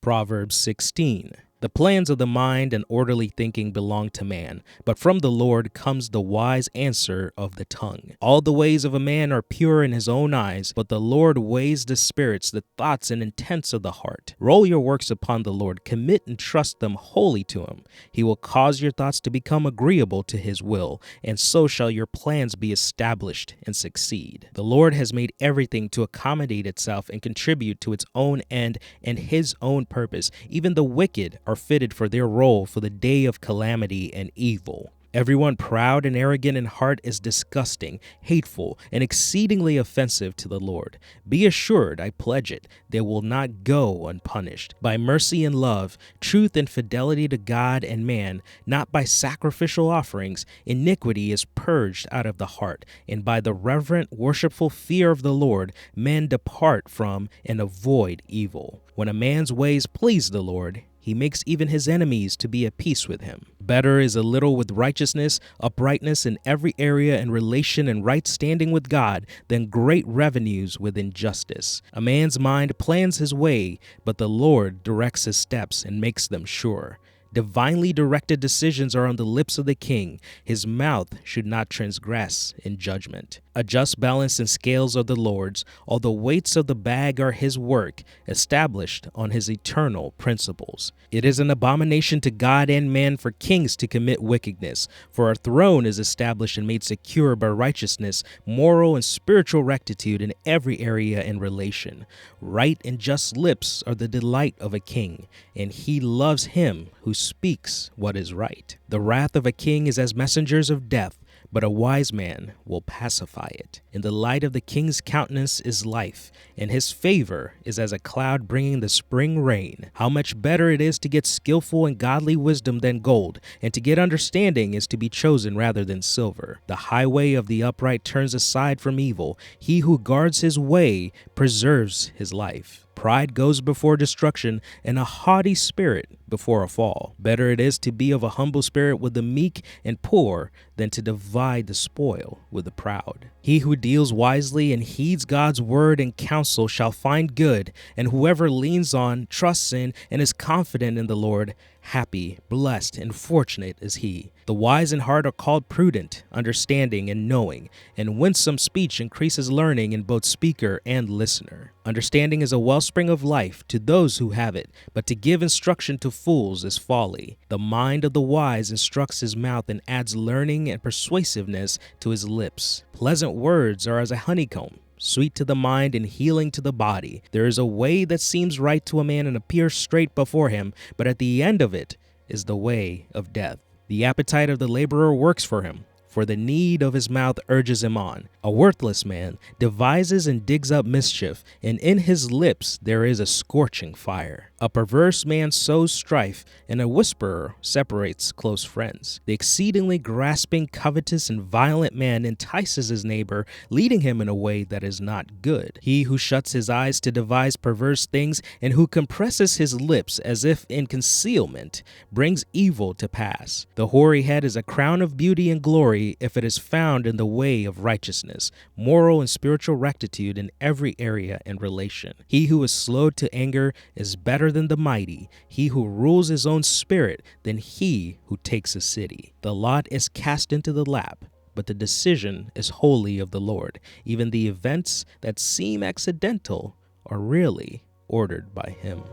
Proverbs 16. The plans of the mind and orderly thinking belong to man, but from the Lord comes the wise answer of the tongue. All the ways of a man are pure in his own eyes, but the Lord weighs the spirits, the thoughts and intents of the heart. Roll your works upon the Lord, commit and trust them wholly to him. He will cause your thoughts to become agreeable to his will, and so shall your plans be established and succeed. The Lord has made everything to accommodate itself and contribute to its own end and his own purpose. Even the wicked are fitted for their role for the day of calamity and evil. Everyone proud and arrogant in heart is disgusting, hateful, and exceedingly offensive to the Lord. Be assured, I pledge it, they will not go unpunished. By mercy and love, truth and fidelity to God and man, not by sacrificial offerings, iniquity is purged out of the heart, and by the reverent, worshipful fear of the Lord, men depart from and avoid evil. When a man's ways please the Lord, he makes even his enemies to be at peace with him. Better is a little with righteousness, uprightness in every area and relation and right standing with God than great revenues with injustice. A man's mind plans his way, but the Lord directs his steps and makes them sure. Divinely directed decisions are on the lips of the king. His mouth should not transgress in judgment. A just balance and scales are the Lord's. All the weights of the bag are his work, established on his eternal principles. It is an abomination to God and man for kings to commit wickedness, for a throne is established and made secure by righteousness, moral and spiritual rectitude in every area and relation. Right and just lips are the delight of a king, and he loves him who speaks what is right. The wrath of a king is as messengers of death, but a wise man will pacify it. In the light of the king's countenance is life, and his favor is as a cloud bringing the spring rain. How much better it is to get skillful and godly wisdom than gold, and to get understanding is to be chosen rather than silver. The highway of the upright turns aside from evil. He who guards his way preserves his life. Pride goes before destruction, and a haughty spirit before a fall. Better it is to be of a humble spirit with the meek and poor than to divide the spoil with the proud. He who deals wisely and heeds God's word and counsel shall find good, and whoever leans on, trusts in, and is confident in the Lord, happy, blessed, and fortunate is he. The wise in heart are called prudent, understanding, and knowing, and winsome speech increases learning in both speaker and listener. Understanding is a wellspring of life to those who have it, but to give instruction to fools is folly. The mind of the wise instructs his mouth and adds learning and persuasiveness to his lips. Pleasant words are as a honeycomb, sweet to the mind and healing to the body. There is a way that seems right to a man and appears straight before him, but at the end of it is the way of death. The appetite of the laborer works for him, for the need of his mouth urges him on. A worthless man devises and digs up mischief, and in his lips there is a scorching fire. A perverse man sows strife, and a whisperer separates close friends. The exceedingly grasping, covetous, and violent man entices his neighbor, leading him in a way that is not good. He who shuts his eyes to devise perverse things, and who compresses his lips as if in concealment, brings evil to pass. The hoary head is a crown of beauty and glory if it is found in the way of righteousness, moral and spiritual rectitude in every area and relation. He who is slow to anger is better than the mighty, he who rules his own spirit than he who takes a city. The lot is cast into the lap, but the decision is wholly of the Lord. Even the events that seem accidental are really ordered by him.